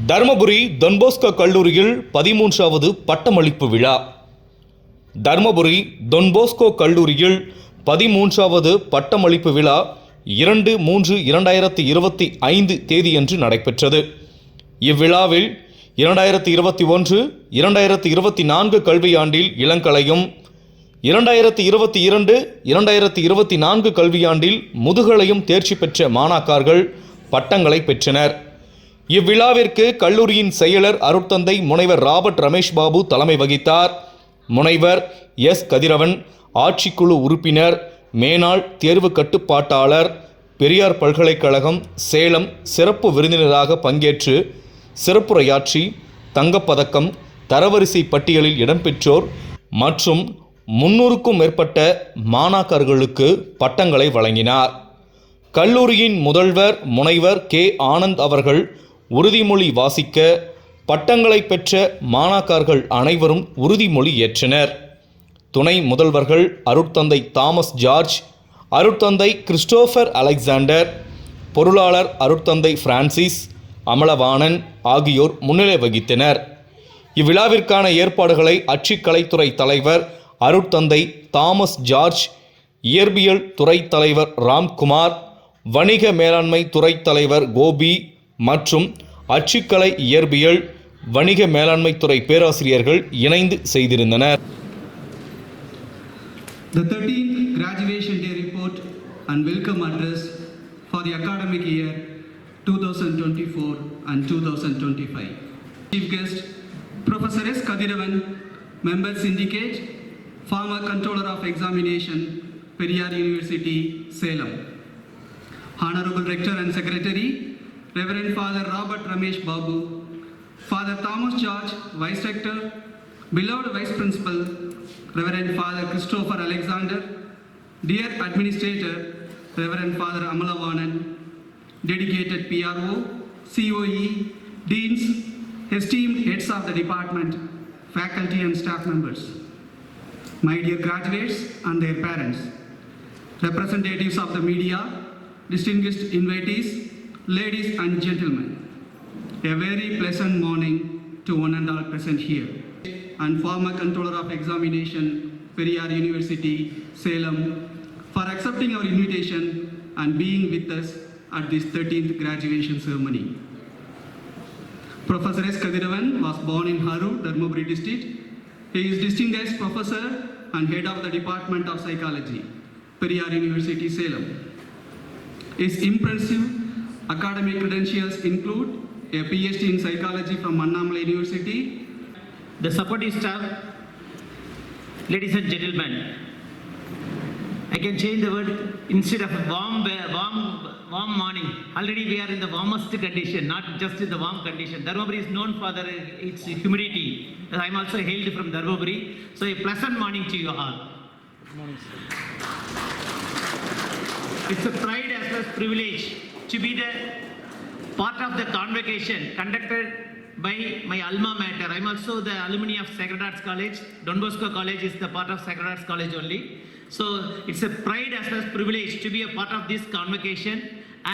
Dharmapuri Don Bosco கல்லூரியில் 13வது பட்டமளிப்பு விழா. தர்மபுரி Don Bosco கல்லூரியில் 13வது பட்டமளிப்பு விழா 2/3/2025 தேதியன்று நடைபெற்றது. இவ்விழாவில் 2021-2024 கல்வியாண்டில் இளங்கலையும் 2022-2024 கல்வியாண்டில் முதுகலையும் தேர்ச்சி பெற்ற மாணாக்கர்கள் பட்டங்களை பெற்றனர். இவ்விழாவிற்கு கல்லூரியின் செயலர் அருட்தந்தை முனைவர் ராபர்ட் ரமேஷ் பாபு தலைமை வகித்தார். முனைவர் எஸ். கதிரவன், ஆட்சிக்குழு உறுப்பினர், மேனாள் தேர்வு கட்டுப்பாட்டாளர், பெரியார் பல்கலைக்கழகம் சேலம் சிறப்பு விருந்தினராக பங்கேற்று சிறப்புரையாற்றி தங்கப்பதக்கம், தரவரிசை பட்டியலில் இடம்பெற்றோர் மற்றும் 300க்கும் மேற்பட்ட மாணாக்கர்களுக்கு பட்டங்களை வழங்கினார். கல்லூரியின் முதல்வர் முனைவர் கே. ஆனந்த் அவர்கள் உறுதிமொழி வாசிக்க பட்டங்களை பெற்ற மாணாக்கர்கள் அனைவரும் உறுதிமொழி ஏற்றனர். துணை முதல்வர்கள் அருட்தந்தை தாமஸ் ஜார்ஜ், அருட்தந்தை கிறிஸ்டோபர் அலெக்சாண்டர், பொருளாளர் அருட்தந்தை பிரான்சிஸ், அமலவாணன் ஆகியோர் முன்னிலை வகித்தனர். இவ்விழாவிற்கான ஏற்பாடுகளை அச்சுக்கலைத்துறை தலைவர் அருட்தந்தை தாமஸ் ஜார்ஜ், இயற்பியல் துறை தலைவர் ராம்குமார், வணிக மேலாண்மை துறை தலைவர் கோபி மற்றும் அச்சுக்கலை இயற்பியல் வணிக மேலாண்மை துறை பேராசிரியர்கள் இணைந்து செய்திருந்தனர். The 13th Graduation Day Report and Welcome Address for the academic year 2024 and 2025. Chief Guest Professor S. Kadiravan, Member Syndicate, Former Controller of Examination, Periyar University, Salem. Honorable Rector and Secretary, Reverend Father Robert Ramesh Babu, Father Thomas George, Vice Rector, beloved Vice Principal, Reverend Father Christopher Alexander, dear Administrator, Reverend Father Amalavanan, dedicated PRO, COE, Deans, esteemed heads of the department, faculty and staff members, my dear graduates and their parents, representatives of the media, distinguished invitees, ladies and gentlemen, a very pleasant morning to one and all present here. And former Controller of Examination, Periyar University, Salem, for accepting our invitation and being with us at this 13th graduation ceremony. Professor S. Kadiravan was born in Haru, Dharmapuri district. He is distinguished professor and head of the Department of Psychology, Periyar University, Salem. His impressive academic credentials include a PhD in psychology from Annamalai University. The supporting staff, ladies and gentlemen, I can change the word instead of warm morning. Already we are in the warmest condition, not just in the warm condition. Dharmapuri is known for its humidity. I am also hailed from Dharmapuri. So a pleasant morning to you all. Good morning, sir. It's a pride as well as privilege to be the part of the convocation conducted by my alma mater. I'm also the alumni of Sacred Arts College. Don Bosco College is the part of Sacred Arts College only. So it's a pride as well as privilege to be a part of this convocation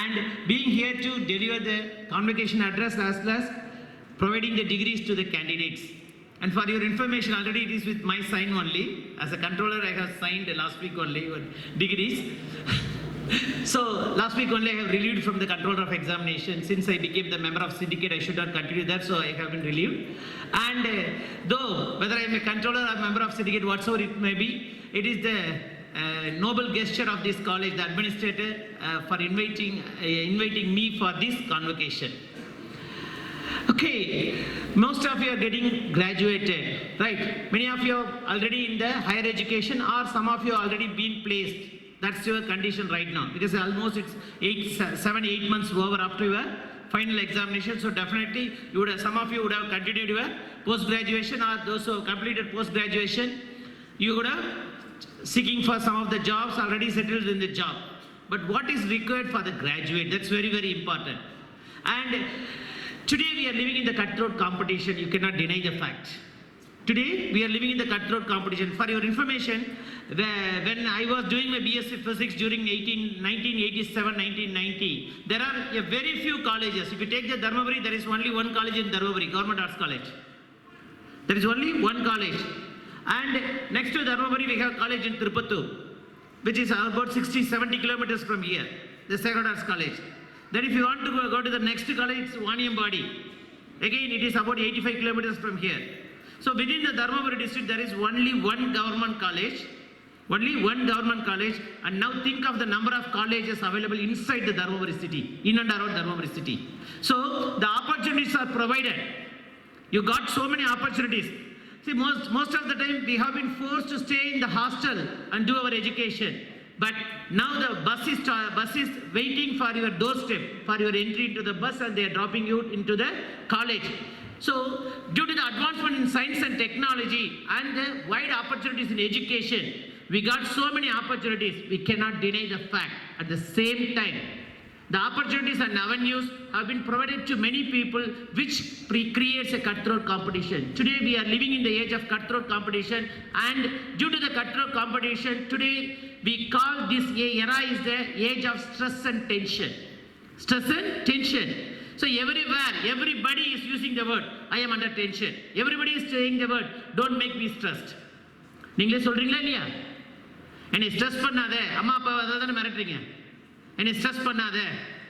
and being here to deliver the convocation address as well as providing the degrees to the candidates. And for your information, already it is with my sign only. As a controller, I have signed last week only degrees. So last week only I have relieved from the controller of examination. Since I became the member of syndicate, I should not continue that, so I have been relieved. And though whether I am a controller or member of syndicate, whatsoever it may be, it is the noble gesture of this college, the administrator, for inviting me for this convocation. Okay, most of you are getting graduated, right? Many of you are already in the higher education, or some of you are already been placed. That's your condition right now, because almost it's 7-8 months over after your final examination. So definitely you would have, some of you would have continued your post-graduation, or those who have completed post-graduation, you would have seeking for some of the jobs, already settled in the job. But what is required for the graduate? That's very, very important. And today we are living in the cutthroat competition. You cannot deny the fact. Today, we are living in the cutthroat competition. For your information, when I was doing my BSc Physics during 1987-1990, there are a very few colleges. If you take the Dharmapuri, there is only one college in Dharmapuri, Government Arts College. There is only one college. And next to Dharmapuri, we have college in Tirupattur, which is about 60-70 kilometers from here, the Sacred Arts College. Then if you want to go to the next college, it's Vaniyambadi. Again, it is about 85 kilometers from here. So within the Dharmapuri district, there is only one government college. Only one government college. And now think of the number of colleges available inside the Dharmapuri city, in and around Dharmapuri city. So the opportunities are provided. You got so many opportunities. See, most of the time we have been forced to stay in the hostel and do our education. But now the bus is waiting for your doorstep, for your entry into the bus, and they are dropping you into the college. So, due to the advancement in science and technology and the wide opportunities in education, we got so many opportunities, we cannot deny the fact. At the same time, the opportunities and avenues have been provided to many people, which creates a cutthroat competition. Today, we are living in the age of cutthroat competition, and due to the cutthroat competition, today we call this era is the age of stress and tension. Stress and tension. So everywhere, everybody is using the word, I am under tension. Everybody is saying the word, don't make me stressed. நீங்களே சொல்றீங்களா இல்லையா? என்னை stress பண்ணாத, அம்மா அப்பா அதான் மிரட்டுறீங்க. என்னை stress பண்ணாத,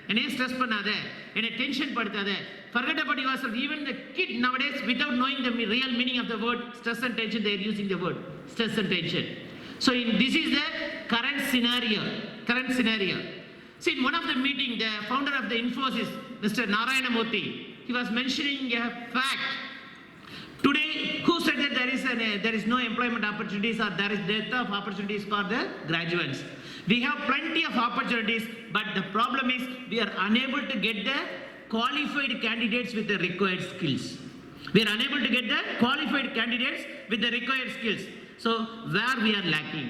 என்னை ஸ்ட்ரெஸ் பண்ணாத, என்னை tension படுத்தாத. Forget about yourself. Even the kid nowadays, without knowing the real meaning of the word stress and tension, they are using the word stress and tension. So this is the current scenario. See, in one of the meetings, the founder of the Infosys, Mr. Narayana Murthy, he was mentioning a fact. Today, who said that there is no employment opportunities or there is dearth of opportunities for the graduates? We have plenty of opportunities, but the problem is we are unable to get the qualified candidates with the required skills. We are unable to get the qualified candidates with the required skills. So, where we are lacking?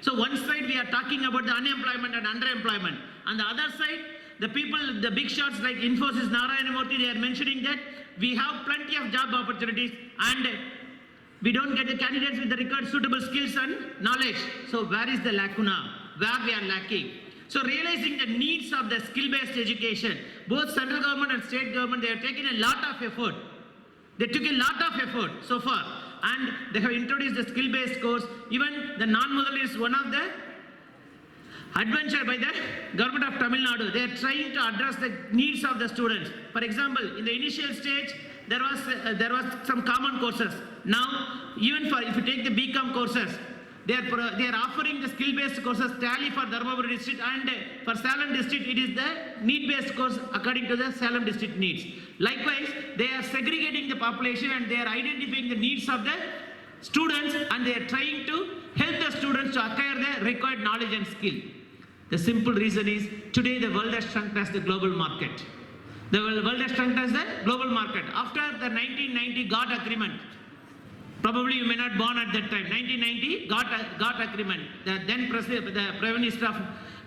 So one side we are talking about the unemployment and underemployment. On the other side, the people, the big shots like Infosys, Narayana Murthy, they are mentioning that we have plenty of job opportunities and we don't get the candidates with the required suitable skills and knowledge. So where is the lacuna? Where we are lacking? So realizing the needs of the skill-based education, both central government and state government, they have taken a lot of effort. They took a lot of effort so far. And they have introduced the skill-based course. Even the non-model is one of the adventure by the government of Tamil Nadu. They are trying to address the needs of the students. For example, in the initial stage, there was some common courses. Now, even for if you take the BCom courses, they are offering the skill-based courses tally for Dharmapuri district, and for Salem district, it is the need-based course according to the Salem district needs. Likewise, they are segregating the population and they are identifying the needs of the students, and they are trying to help the students to acquire the required knowledge and skill. The simple reason is today the world has shrunk as the global market. The world has shrunk as the global market. After the 1990 GATT agreement, probably you may not born at that time. 1990 GATT agreement. The then Prime Minister of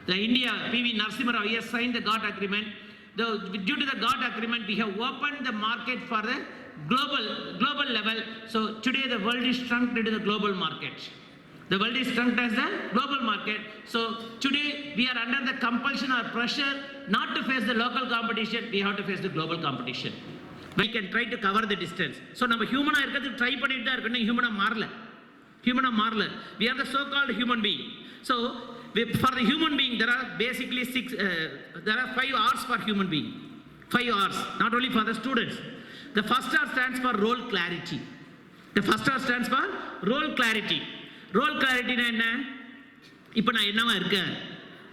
the India, P.V. Narasimha Rao, he has signed the GATT agreement. Due to the GATT agreement, we have opened the market for the global level. So today the world is shrunk into the global market. The world is shrunk as the global market. So today we are under the compulsion or pressure not to face the local competition. We have to face the global competition. We can try to cover the distance. So நம்ம ஹியூமனா இருக்கிறதுக்கு try பண்ணிட்டு தான் இருக்கணும். ஹியூமனா மாறல. We are the so-called human being. So for the human being, there are basically 5 R's for human being. 5 R's, not only for the students. The first R stands for role clarity. Role clarity என்ன? இப்போ நான் என்னவா இருக்கேன்?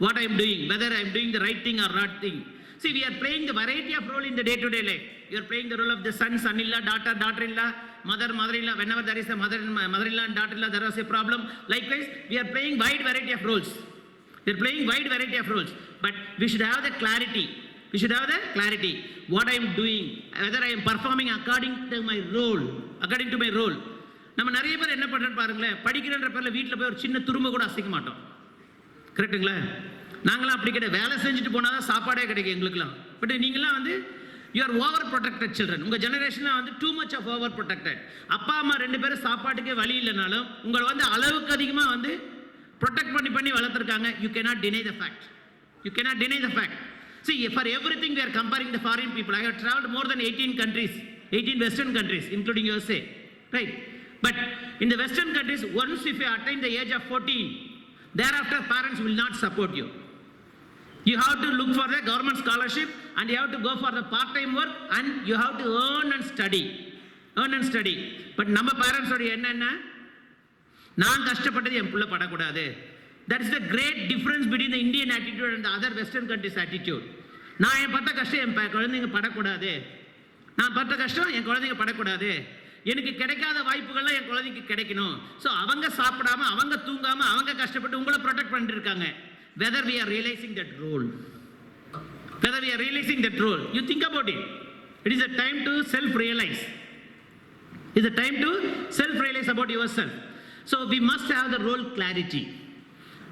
What I am doing, whether I am doing the right thing or not thing. See, we are playing the variety of role in the day-to-day life. You are playing the role of the son-in-law, daughter-in-law, mother-in-law. Whenever there is a mother-in-law and daughter-in-law, there was a problem. Likewise, we are playing wide variety of roles. But we should have the clarity. What I am doing, whether I am performing according to my role. நம்ம நிறைய பேர் என்ன பண்றோம் பாருங்களேன், படிக்கிறன்ற பேர்ல வீட்டில் போய் ஒரு சின்ன துரும்ப கூட அசைக்க மாட்டோம். கரெக்டுங்களா? நாங்களாம் அப்படி கிடையாது. வேலை செஞ்சுட்டு போனால் தான் சாப்பாடே கிடைக்கும் எங்களுக்குலாம். பட் நீங்களாம் You are overprotected children. உங்க ஜெனரேஷன்ல வந்து too much of overprotected. அப்பா அம்மா ரெண்டு பேரும் சாப்பாட்டுக்கே வழி இல்லைனாலும் உங்களை வந்து அளவுக்கு அதிகமா வந்து ப்ரொடெக்ட் பண்ணி வளர்த்துருக்காங்க. You cannot deny the fact. You cannot deny the fact. See, for everything we are comparing the foreign people. I have traveled more than 18 countries, 18 Western countries, including USA, right? But in the Western countries, once if you attain the age of 14, thereafter parents will not support you. You have to look for the government scholarship and you have to go for the part-time work and you have to earn and study. Earn and study. But நம்ம parents ஓட என்ன நான் கஷ்டப்பட்டது என் புள்ள படக்கூடாது. That is the great difference between the Indian attitude and the other Western countries attitude. நான் என் பட்ட கஷ்டம் என் குழந்தைங்க படக்கூடாது. நான் பட்ட கஷ்டம் என் குழந்தைங்க படக்கூடாது. எனக்கு கிடைக்காத வாய்ப்புகள்லாம் என் குழந்தைக்கு கிடைக்கணும். ஸோ அவங்க சாப்பிடாம அவங்க தூங்காம அவங்க கஷ்டப்பட்டு உங்களை ப்ரொடெக்ட் பண்ணிட்டு இருக்காங்க. Whether we are realizing that role. Whether we are realizing that role. You think about it. It is a time to self-realize. It is a time to self-realize about yourself. So we must have the role clarity.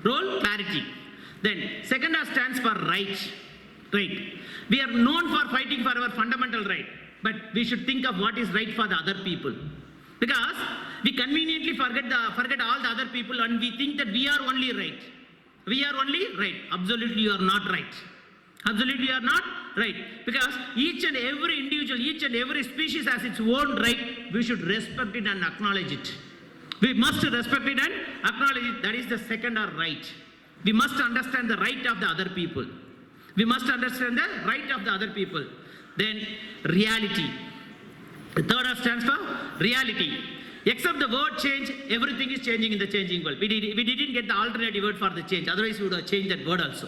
Role clarity. Then second R stands for right. Right. We are known for fighting for our fundamental right. But we should think of what is right for the other people. Because we conveniently forget all the other people and we think that we are only right. We are only right. Absolutely you are not right. Absolutely you are not right. Because each and every individual, each and every species has its own right. We should respect it and acknowledge it. We must respect it and acknowledge it. That is the second R right. We must understand the right of the other people. We must understand the right of the other people. Then reality. The third R stands for reality. Except the word change, everything is changing in the changing world. We didn't get the alternative word for the change. Otherwise, we would have changed that word also.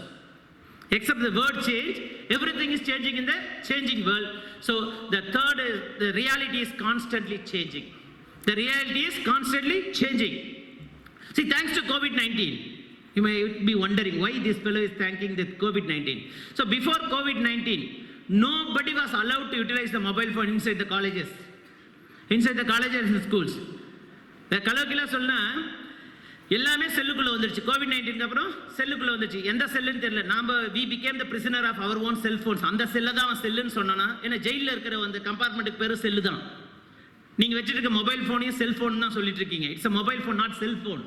Except the word change, everything is changing in the changing world. So the third is the reality is constantly changing. The reality is constantly changing. See, thanks to COVID-19, you may be wondering why this fellow is thanking the COVID-19. So before COVID-19, nobody was allowed to utilize the mobile phone inside the colleges. Inside the colleges and schools. The colloquial சொல்லுனா எல்லாமே செல்லுக்குள்ள வந்துருச்சு. COVID-19 அப்புறம் செல்லுக்குள்ள வந்துருச்சு. எந்த செல்லுன்னு தெரியல. நாம we became the prisoner of our own cell phones. அந்த செல்ல தான் செல்லுன்னு சொன்னானா ஏன்னா ஜெயில்ல இருக்கிற அந்த கம்பார்ட்மெண்ட்டுக்கு பேரு செல்லு தான். நீங்க வச்சிருக்க மொபைல் ஃபோனையும் செல் ஃபோன் தான் சொல்லிட்டு இருக்கீங்க. It's a mobile phone, not cell phone.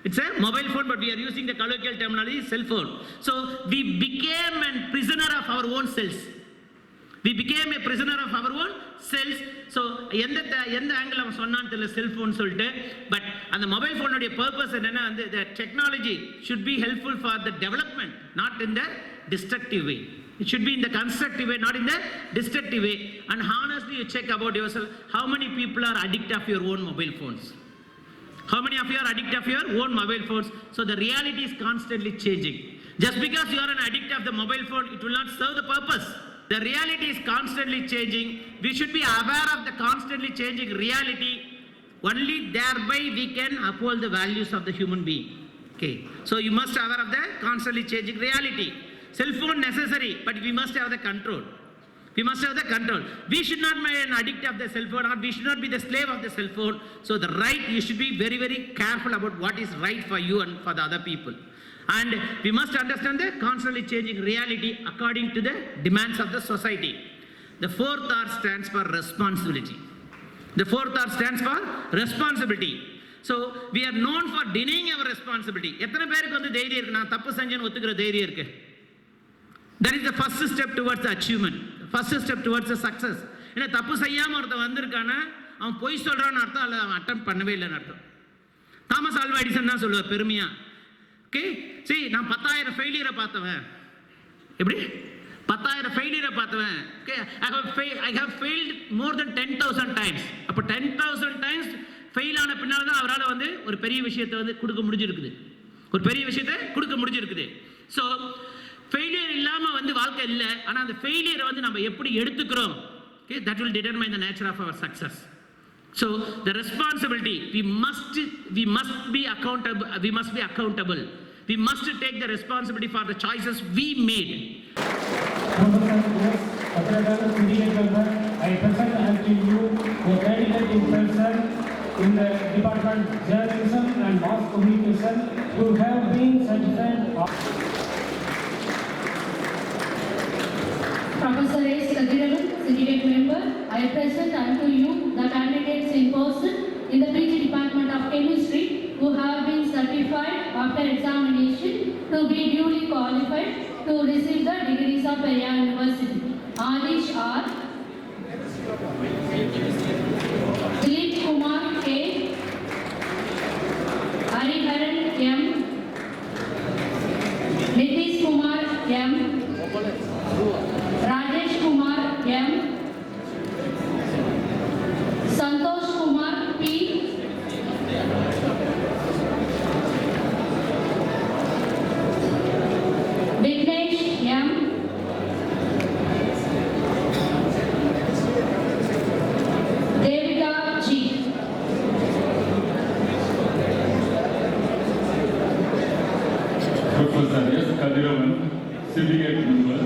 It's a mobile phone, but we are using the colloquial terminology cell phone. So we became a prisoner of our own cells. We became a prisoner of our own cells. So எந்த angle அவன் சொன்னான்னு தெரியல cellphone சொல்லிட்டு. But அந்த mobile ஃபோனுடைய purpose என்னன்னா வந்து the technology should be helpful for the development, not in the destructive way. It should be in the constructive way, not in the destructive way. And honestly, you check about yourself. How many people are addicted of your own mobile phones? How many of you are addicted of your own mobile phones? So the reality is constantly changing. Just because you are an addict of the mobile phone, it will not serve the purpose. The reality is constantly changing. We should be aware of the constantly changing reality. Only thereby we can uphold the values of the human being. Okay. So you must be aware of the constantly changing reality. Cell phone necessary, but we must have the control. We must have the control. We should not be an addict of the cell phone, or we should not be the slave of the cell phone. So the right, you should be very, very careful about what is right for you and for the other people. And we must understand the constantly changing reality according to the demands of the society. The fourth R stands for responsibility. The fourth R stands for responsibility. So we are known for denying our responsibility. எத்தனை பேருக்கு வந்து தைரியம் இருக்கு நான் தப்பு செஞ்சேன்னு ஒத்துக்கிற தைரியம் இருக்கு? That is the first step towards the achievement. First step towards the success. ஏன்னா தப்பு செய்யாம ஒருத்தன் வந்திருக்கானா அவன் பொய் சொல்றான்னு அர்த்தம் அல்ல அவன் அட்டம் பண்ணவே இல்லைன்னு அர்த்தம். தாமஸ் ஆல்வா எடிசன் தான் சொல்லுவார் பெருமையா. ஓகே சரி நான் 10,000 ஃபெயிலியரை பார்த்தவன். எப்படி 10,000 ஃபெயிலியரை பார்த்தவன். Okay I have failed more than 10,000 times. அப்போ 10,000 times ஃபெயில் ஆன பின்னால் தான் அவரால் வந்து ஒரு பெரிய விஷயத்தை வந்து கொடுக்க முடிஞ்சிருக்குது. ஒரு பெரிய விஷயத்தை கொடுக்க முடிஞ்சிருக்குது. ஸோ ஃபெயிலியர் இல்லாமல் வந்து வாழ்க்கை இல்லை. ஆனால் அந்த ஃபெயிலியரை வந்து நம்ம எப்படி எடுத்துக்கிறோம், okay, that will determine the nature of our success. So the responsibility, we must be accountable. We must be accountable. We must take the responsibility for the choices we made. I present unto you a candidate in person in the department journalism and mass communication who have been certified. Professor A. Suryatvdpi, qualified to receive the degrees of Periyar University. Adish R. Dilip Kumar K. Hariharan M. Nitish Kumar M. Rajesh Kumar M. Santosh Kumar P. Vignesh M. Devika G. Professor S. Kadiravan, Syndicate Member,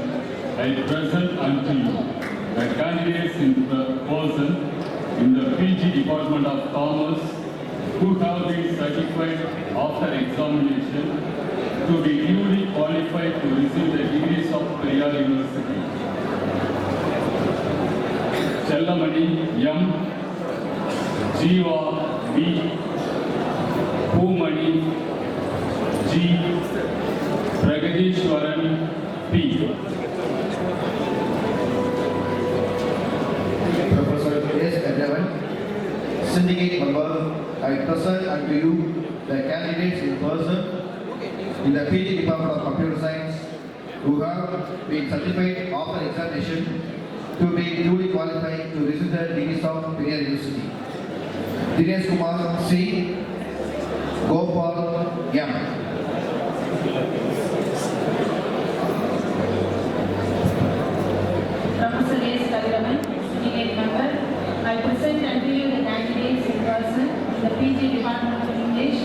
I present unto you the candidates in person in the PG Department of Commerce who have been certified after examination to be duly qualified to receive the degrees of Periyar University. Chellamani M. Jiva V. Pumani G. Pragadishwaran P. Professor S. Kadiravan, Syndicate Member, I present unto you the candidates in person in the PG Department of Computer Science who have been certified after examination to be duly qualified to receive the degrees of Periyar University. Dinesh Kumar C. Gopal M. Professor S. Kadiravan, Syndicate Member, I present unto you the candidates in person in the PG Department of English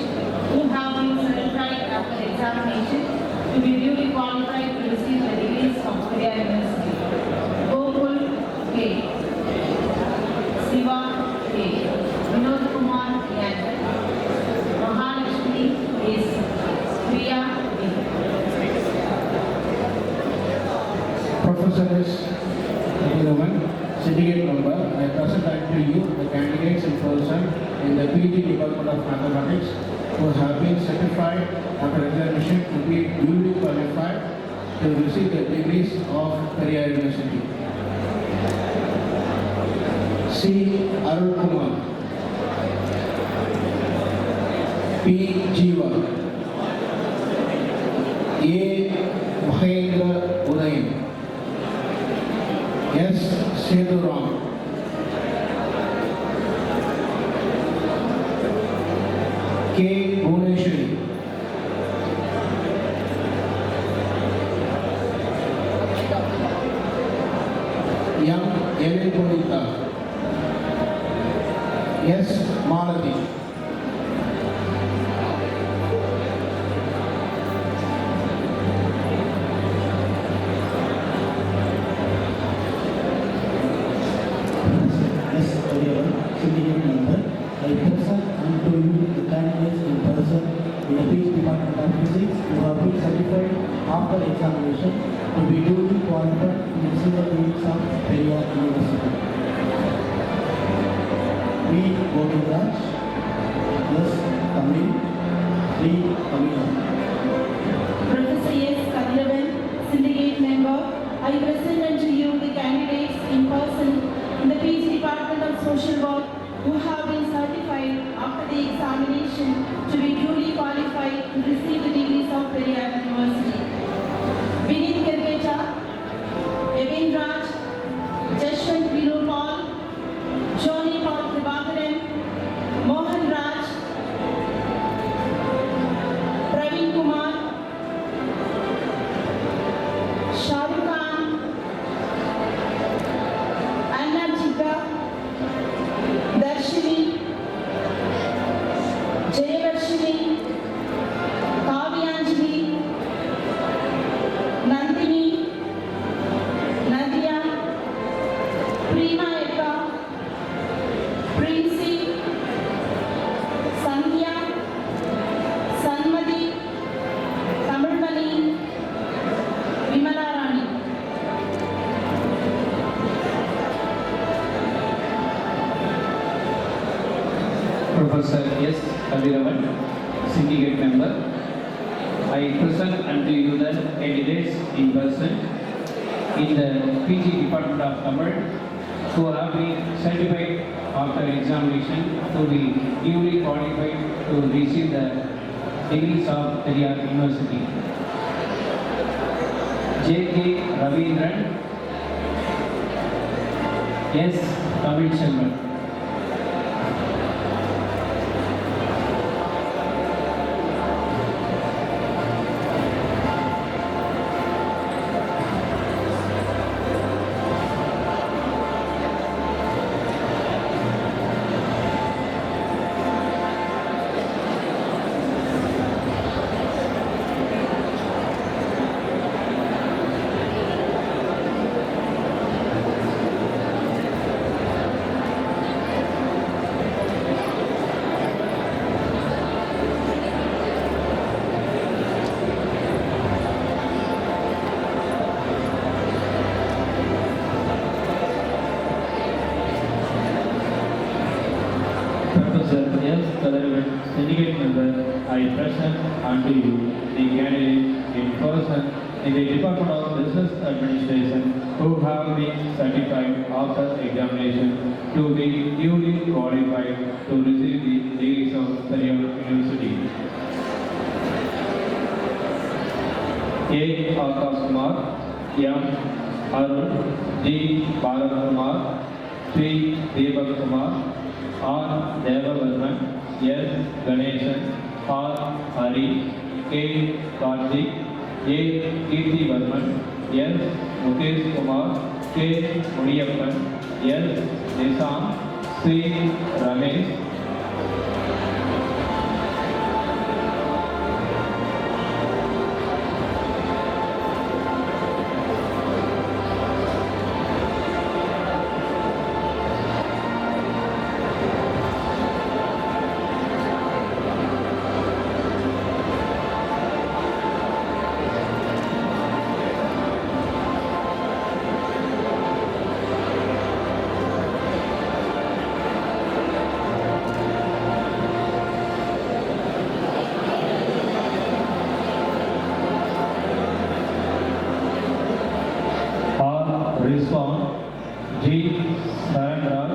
who have been certified after examination to be duly qualified to receive the degrees of Periyar University. Gokul K. Siva K. Vinod Kumar N. Mahalakshmi S. Priya B. Professor S. Kadiravan, Syndicate Member, I present unto you the candidates in person in the PG Department of Mathematics who have been certified after examination to be duly qualified to receive the degrees of Periyar University. C. Arun Kumar, P. Jiva, A. Mahendra Udayan, S. Seduram, K. Bhuneshwari, M. Elenpurita, S. Malati, S. Kadiravan, Syndicate Member, I present unto you the candidates in person in the PG Department of Physics who have been certified after examination to be duly qualified to receive the degrees of Periyar University. V. Govindraj, S. Tamil, D. Tamil. Professor S. Kadiravan, Syndicate Member, I present unto you the candidates in person in the PG Department of Social Work who have been certified after the examination to be duly qualified to receive the degrees of Periyar University. Vinit Kirketa, Evin Raj, Jashwant Vinupal, Johnny Paul Prabhakaran, Mohan Raj, Praveen Kumar, Shahrukh Khan, Anna Chitra, Darshini, Jayavarshini, Kavyanjali, Nandini, Nadia, Prima Eka, Princy, Sandhya, Sanmati, Tamilmani, Vimala Rani. Professor S. Kadiravan, Syndicate Member, I present unto you the candidates in person in the PG Department of Tamil who have been certified after examination to be duly qualified to receive the degrees of Periyar University. J.K. Ravindran, S. Tamil Selvan. Professor S. Kadaravan, Syndicate Member, I present unto you the candidates in person in the Department of Business Administration who have been certified after examination to be duly qualified to receive the degrees of Periyar University. A. Akash Kumar, M. Arun, D. Balakumar, P. Deepak Kumar, R. Devavarman, S. Ganeshan, R. Hari, K. Karthik, A. Kirti Varman, S. Mukesh Kumar, K. Mudiyappan, S. Nisam, C. Ramesh, R. Rizwan, G. Saranraj,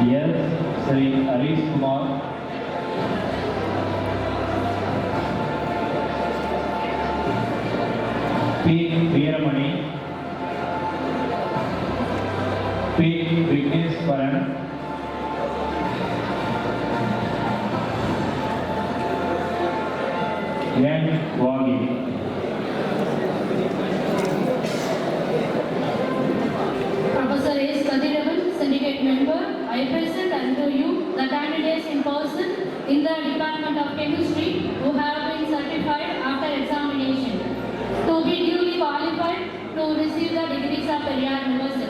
S. Sri Harish Kumar, P. Veeramani, P. Vigneswaran, N. Wagi. Professor S. Kadiravan, Syndicate Member, I present unto you the candidates in person in the Department of Chemistry who have been certified after examination to be duly qualified to receive the degrees of Periyar University.